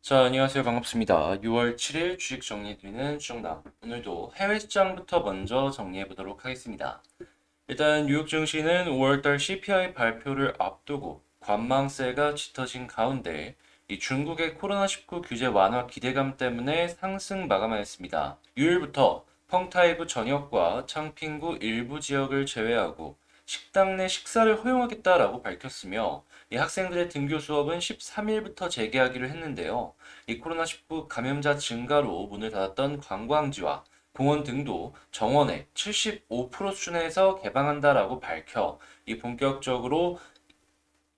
자, 안녕하세요. 반갑습니다. 6월 7일 주식 정리해드리는 주정남. 오늘도 해외 시장부터 먼저 정리해 보도록 하겠습니다. 일단 뉴욕 증시는 5월달 CPI 발표를 앞두고 관망세가 짙어진 가운데 이 중국의 코로나19 규제 완화 기대감 때문에 상승 마감하였습니다. 6일부터 펑타이브 전역과 창핑구 일부 지역을 제외하고 식당 내 식사를 허용하겠다라고 밝혔으며 이 학생들의 등교 수업은 13일부터 재개하기로 했는데요. 이 코로나19 감염자 증가로 문을 닫았던 관광지와 공원 등도 정원의 75% 수준에서 개방한다라고 밝혀 이 본격적으로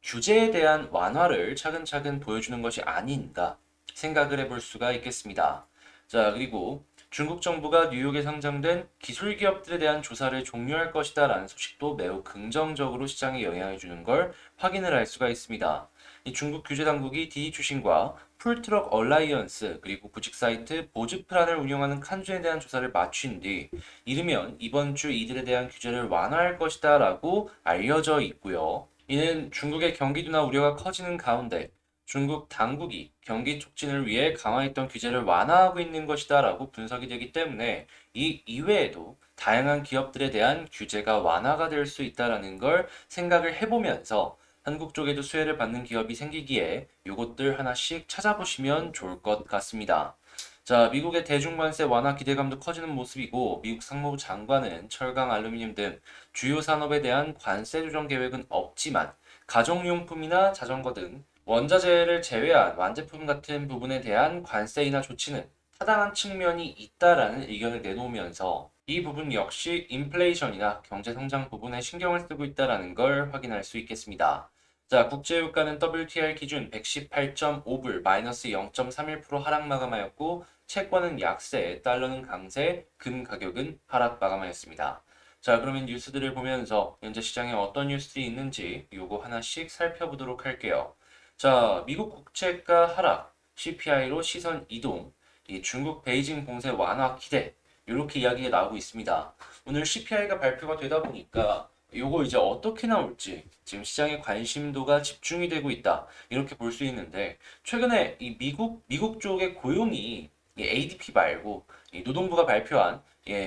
규제에 대한 완화를 차근차근 보여주는 것이 아닌가 생각을 해볼 수가 있겠습니다. 자, 그리고 중국 정부가 뉴욕에 상장된 기술 기업들에 대한 조사를 종료할 것이다라는 소식도 매우 긍정적으로 시장에 영향을 주는 걸 확인을 할 수가 있습니다. 이 중국 규제 당국이 디디추신과 풀트럭 얼라이언스 그리고 구직 사이트 보즈프란을 운영하는 칸준에 대한 조사를 마친 뒤 이르면 이번 주 이들에 대한 규제를 완화할 것이다라고 알려져 있고요. 이는 중국의 경기 둔화 우려가 커지는 가운데 중국 당국이 경기 촉진을 위해 강화했던 규제를 완화하고 있는 것이다라고 분석이 되기 때문에 이 이외에도 다양한 기업들에 대한 규제가 완화가 될 수 있다라는 걸 생각을 해보면서 한국 쪽에도 수혜를 받는 기업이 생기기에 요것들 하나씩 찾아보시면 좋을 것 같습니다. 자, 미국의 대중관세 완화 기대감도 커지는 모습이고 미국 상무부 장관은 철강, 알루미늄 등 주요 산업에 대한 관세 조정 계획은 없지만 가정용품이나 자전거 등 원자재를 제외한 완제품 같은 부분에 대한 관세 인하 조치는 타당한 측면이 있다라는 의견을 내놓으면서 이 부분 역시 인플레이션이나 경제 성장 부분에 신경을 쓰고 있다라는 걸 확인할 수 있겠습니다. 자, 국제유가는 WTI 기준 118.5불 마이너스 0.31% 하락 마감하였고 채권은 약세, 달러는 강세, 금 가격은 하락 마감하였습니다. 자, 그러면 뉴스들을 보면서 현재 시장에 어떤 뉴스들이 있는지 요거 하나씩 살펴보도록 할게요. 자, 미국 국채가 하락, CPI로 시선 이동, 이 중국 베이징 봉쇄 완화 기대, 이렇게 이야기가 나오고 있습니다. 오늘 CPI가 발표가 되다 보니까 요거 이제 어떻게 나올지 지금 시장의 관심도가 집중이 되고 있다. 이렇게 볼 수 있는데 최근에 이 미국 쪽의 고용이 이 ADP 말고 이 노동부가 발표한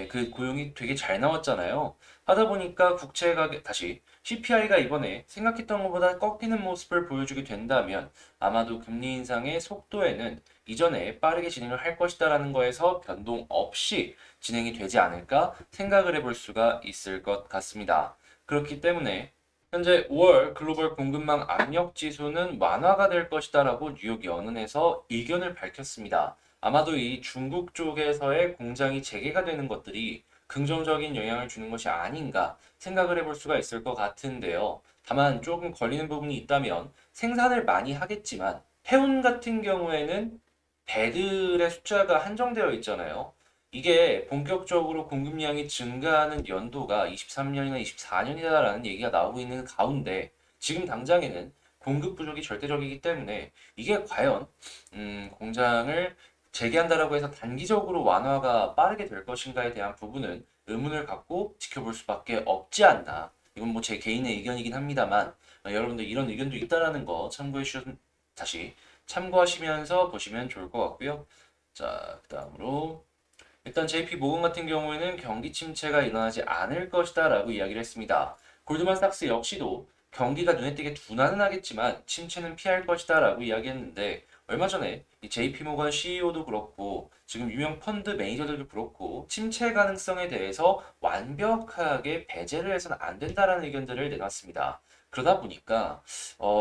그 고용이 되게 잘 나왔잖아요. 하다 보니까 국채 가격 다시 CPI가 이번에 생각했던 것보다 꺾이는 모습을 보여주게 된다면 아마도 금리 인상의 속도에는 이전에 빠르게 진행을 할 것이다라는 거에서 변동 없이 진행이 되지 않을까 생각을 해볼 수가 있을 것 같습니다. 그렇기 때문에 현재 5월 글로벌 공급망 압력 지수는 완화가 될 것이다라고 뉴욕 연은에서 의견을 밝혔습니다. 아마도 이 중국 쪽에서의 공장이 재개가 되는 것들이 긍정적인 영향을 주는 것이 아닌가 생각을 해볼 수가 있을 것 같은데요. 다만 조금 걸리는 부분이 있다면 생산을 많이 하겠지만 해운 같은 경우에는 배들의 숫자가 한정되어 있잖아요. 이게 본격적으로 공급량이 증가하는 연도가 23년이나 24년이다라는 얘기가 나오고 있는 가운데 지금 당장에는 공급 부족이 절대적이기 때문에 이게 과연 공장을 재개한다라고 해서 단기적으로 완화가 빠르게 될 것인가에 대한 부분은 의문을 갖고 지켜볼 수밖에 없지 않나. 이건 뭐 제 개인의 의견이긴 합니다만 여러분들 이런 의견도 있다라는 거 다시 참고하시면서 보시면 좋을 것 같고요. 자, 그다음으로 일단 JP 모건 같은 경우에는 경기 침체가 일어나지 않을 것이다라고 이야기를 했습니다. 골드만삭스 역시도 경기가 눈에 띄게 둔화는 하겠지만 침체는 피할 것이다라고 이야기했는데 얼마 전에 이 JP 모건 CEO도 그렇고 지금 유명 펀드 매니저들도 그렇고 침체 가능성에 대해서 완벽하게 배제를 해서는 안 된다라는 의견들을 내놨습니다. 그러다 보니까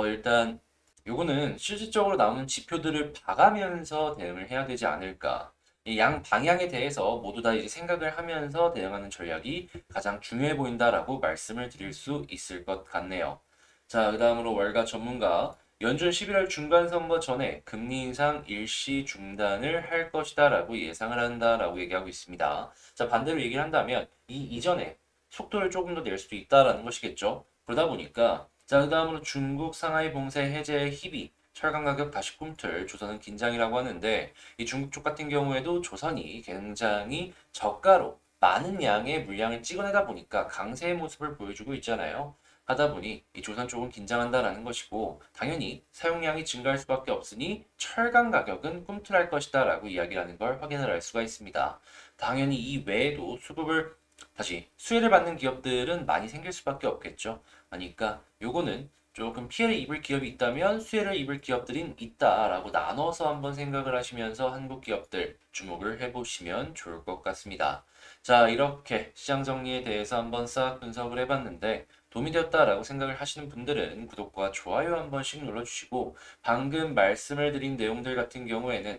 일단 요거는 실질적으로 나오는 지표들을 봐가면서 대응을 해야 되지 않을까. 이 양 방향에 대해서 모두 다 이제 생각을 하면서 대응하는 전략이 가장 중요해 보인다라고 말씀을 드릴 수 있을 것 같네요. 자, 그다음으로 월가 전문가 연준 11월 중간 선거 전에 금리 인상 일시 중단을 할 것이다라고 예상을 한다라고 얘기하고 있습니다. 자, 반대로 얘기를 한다면 이 이전에 속도를 조금 더 낼 수도 있다라는 것이겠죠. 그러다 보니까 자, 그다음으로 중국 상하이 봉쇄 해제 희비 철강 가격 다시 꿈틀 조선은 긴장이라고 하는데 이 중국 쪽 같은 경우에도 조선이 굉장히 저가로 많은 양의 물량을 찍어내다 보니까 강세의 모습을 보여주고 있잖아요. 하다 보니 이 조선 쪽은 긴장한다라는 것이고 당연히 사용량이 증가할 수밖에 없으니 철강 가격은 꿈틀할 것이다 라고 이야기하는 걸 확인을 할 수가 있습니다. 당연히 이 외에도 수급을 다시 수혜를 받는 기업들은 많이 생길 수밖에 없겠죠. 그러니까 요거는 조금 피해를 입을 기업이 있다면 수혜를 입을 기업들인 있다라고 나눠서 한번 생각을 하시면서 한국 기업들 주목을 해보시면 좋을 것 같습니다. 자, 이렇게 시장 정리에 대해서 한번 싹 분석을 해봤는데 도움이 되었다라고 생각을 하시는 분들은 구독과 좋아요 한 번씩 눌러주시고 방금 말씀을 드린 내용들 같은 경우에는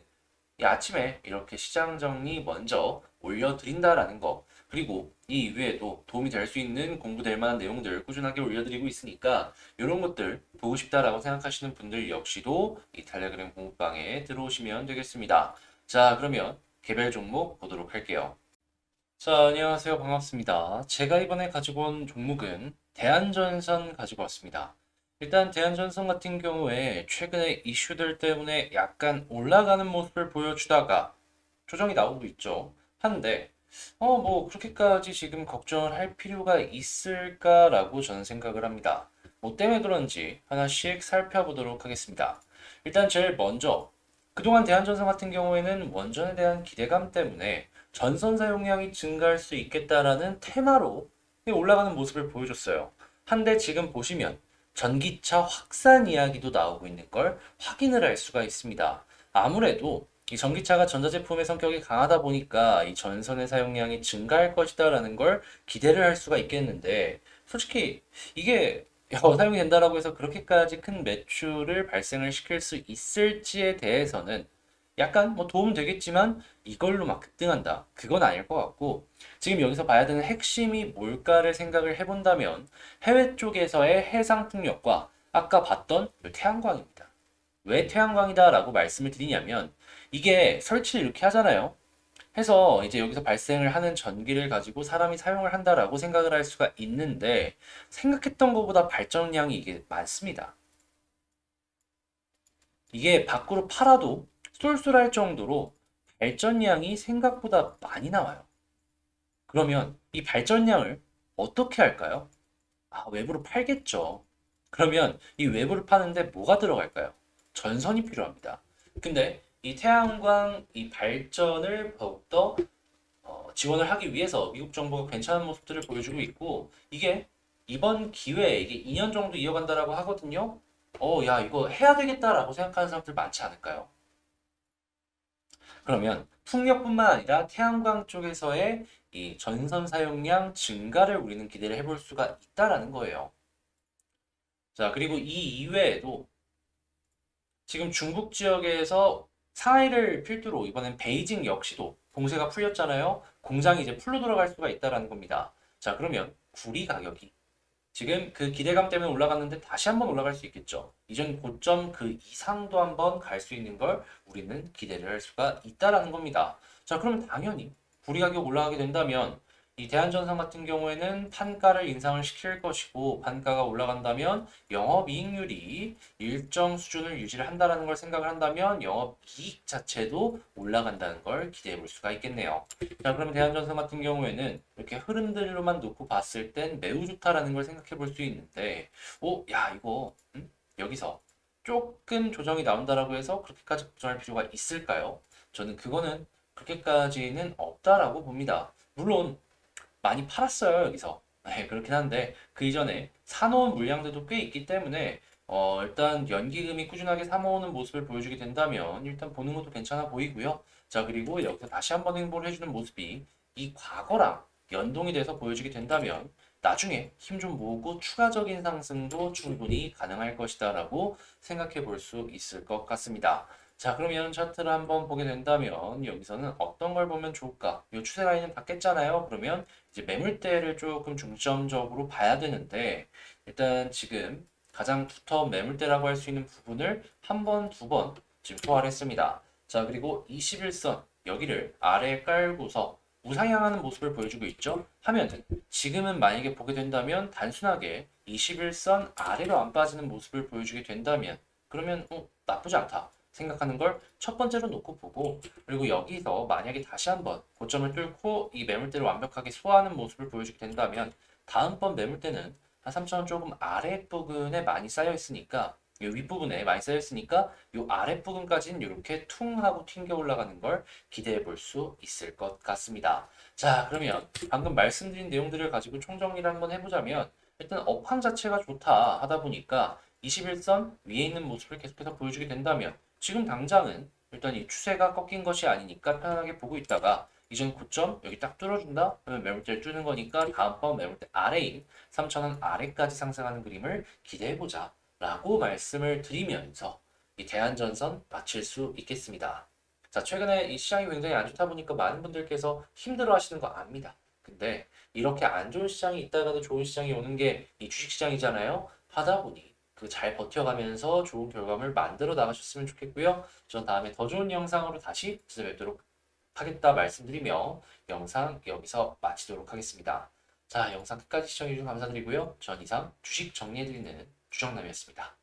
이 아침에 이렇게 시장 정리 먼저 올려드린다라는 거 그리고 이 이외에도 도움이 될 수 있는 공부될 만한 내용들 꾸준하게 올려드리고 있으니까 이런 것들 보고 싶다라고 생각하시는 분들 역시도 이 텔레그램 공부방에 들어오시면 되겠습니다. 자, 그러면 개별 종목 보도록 할게요. 자, 안녕하세요. 반갑습니다. 제가 이번에 가지고 온 종목은 대한전선 가지고 왔습니다. 일단 대한전선 같은 경우에 최근에 이슈들 때문에 약간 올라가는 모습을 보여주다가 조정이 나오고 있죠. 한데, 뭐 그렇게까지 지금 걱정을 할 필요가 있을까라고 저는 생각을 합니다. 뭐 때문에 그런지 하나씩 살펴보도록 하겠습니다. 일단 제일 먼저 그동안 대한전선 같은 경우에는 원전에 대한 기대감 때문에 전선 사용량이 증가할 수 있겠다라는 테마로 올라가는 모습을 보여줬어요. 한데 지금 보시면 전기차 확산 이야기도 나오고 있는 걸 확인을 할 수가 있습니다. 아무래도 이 전기차가 전자제품의 성격이 강하다 보니까 이 전선의 사용량이 증가할 것이다라는 걸 기대를 할 수가 있겠는데 솔직히 이게 사용이 된다라고 해서 그렇게까지 큰 매출을 발생을 시킬 수 있을지에 대해서는 약간 뭐 도움 되겠지만 이걸로 막 급등한다. 그건 아닐 것 같고 지금 여기서 봐야 되는 핵심이 뭘까를 생각을 해본다면 해외 쪽에서의 해상풍력과 아까 봤던 이 태양광입니다. 왜 태양광이다라고 말씀을 드리냐면 이게 설치를 이렇게 하잖아요. 해서 이제 여기서 발생을 하는 전기를 가지고 사람이 사용을 한다라고 생각을 할 수가 있는데 생각했던 것보다 발전량이 이게 많습니다. 이게 밖으로 팔아도 쏠쏠할 정도로 발전량이 생각보다 많이 나와요. 그러면 이 발전량을 어떻게 할까요? 외부로 팔겠죠. 그러면 이 외부를 파는데 뭐가 들어갈까요? 전선이 필요합니다. 근데 이 태양광 이 발전을 더욱더 지원을 하기 위해서 미국 정부가 괜찮은 모습들을 보여주고 있고 이게 이번 기회에 이게 2년 정도 이어간다라고 하거든요. 야, 이거 해야 되겠다라고 생각하는 사람들 많지 않을까요? 그러면 풍력뿐만 아니라 태양광 쪽에서의 이 전선 사용량 증가를 우리는 기대를 해볼 수가 있다라는 거예요. 자, 그리고 이 이외에도 지금 중국 지역에서 상하이를 필두로 이번엔 베이징 역시도 봉쇄가 풀렸잖아요. 공장이 이제 풀로 돌아갈 수가 있다라는 겁니다. 자, 그러면 구리 가격이 지금 그 기대감 때문에 올라갔는데 다시 한번 올라갈 수 있겠죠. 이전 고점 그 이상도 한번 갈 수 있는 걸 우리는 기대를 할 수가 있다라는 겁니다. 자, 그러면 당연히 구리 가격 올라가게 된다면 이 대한전선 같은 경우에는 판가를 인상을 시킬 것이고 판가가 올라간다면 영업이익률이 일정 수준을 유지를 한다는 걸 생각을 한다면 영업이익 자체도 올라간다는 걸 기대해 볼 수가 있겠네요. 자, 그러면 대한전선 같은 경우에는 이렇게 흐름들로만 놓고 봤을 땐 매우 좋다라는 걸 생각해 볼 수 있는데 야, 이거 여기서 조금 조정이 나온다라고 해서 그렇게까지 걱정할 필요가 있을까요? 저는 그거는 그렇게까지는 없다라고 봅니다. 물론 많이 팔았어요, 여기서. 네, 그렇긴 한데 그 이전에 사놓은 물량들도 꽤 있기 때문에 일단 연기금이 꾸준하게 사모으는 모습을 보여주게 된다면 일단 보는 것도 괜찮아 보이고요. 자, 그리고 여기서 다시 한번 행보를 해주는 모습이 이 과거랑 연동이 돼서 보여주게 된다면 나중에 힘 좀 모으고 추가적인 상승도 충분히 가능할 것이다라고 생각해 볼 수 있을 것 같습니다. 자, 그러면 차트를 한번 보게 된다면 여기서는 어떤 걸 보면 좋을까? 이 추세 라인은 받겠잖아요. 그러면 이제 매물대를 조금 중점적으로 봐야 되는데 일단 지금 가장 두터운 매물대라고 할 수 있는 부분을 한 번, 두 번 지금 소화를 했습니다. 자, 그리고 21선 여기를 아래에 깔고서 우상향하는 모습을 보여주고 있죠. 하면은 지금은 만약에 보게 된다면 단순하게 21선 아래로 안 빠지는 모습을 보여주게 된다면 그러면 나쁘지 않다. 생각하는 걸 첫 번째로 놓고 보고 그리고 여기서 만약에 다시 한번 고점을 뚫고 이 매물대를 완벽하게 소화하는 모습을 보여주게 된다면 다음번 매물대는 한 3,000원 조금 아랫부분에 많이 쌓여 있으니까 이 윗부분에 많이 쌓여 있으니까 이 아랫부분까지는 이렇게 퉁 하고 튕겨 올라가는 걸 기대해 볼 수 있을 것 같습니다. 자, 그러면 방금 말씀드린 내용들을 가지고 총정리를 한번 해보자면 일단 업황 자체가 좋다 하다 보니까 21선 위에 있는 모습을 계속해서 보여주게 된다면 지금 당장은 일단 이 추세가 꺾인 것이 아니니까 편안하게 보고 있다가 이전 고점 여기 딱 뚫어준다? 그러면 매물대를 뚫는 거니까 다음번 매물대 아래인 3,000원 아래까지 상승하는 그림을 기대해보자 라고 말씀을 드리면서 이 대안전선 마칠 수 있겠습니다. 자, 최근에 이 시장이 굉장히 안 좋다 보니까 많은 분들께서 힘들어 하시는 거 압니다. 근데 이렇게 안 좋은 시장이 있다가도 좋은 시장이 오는 게 이 주식시장이잖아요. 하다 보니 그 잘 버텨가면서 좋은 결과물 만들어 나가셨으면 좋겠고요. 전 다음에 더 좋은 영상으로 다시 찾아뵙도록 하겠다 말씀드리며 영상 여기서 마치도록 하겠습니다. 자, 영상 끝까지 시청해주셔서 감사드리고요. 전 이상 주식 정리해드리는 주정남이었습니다.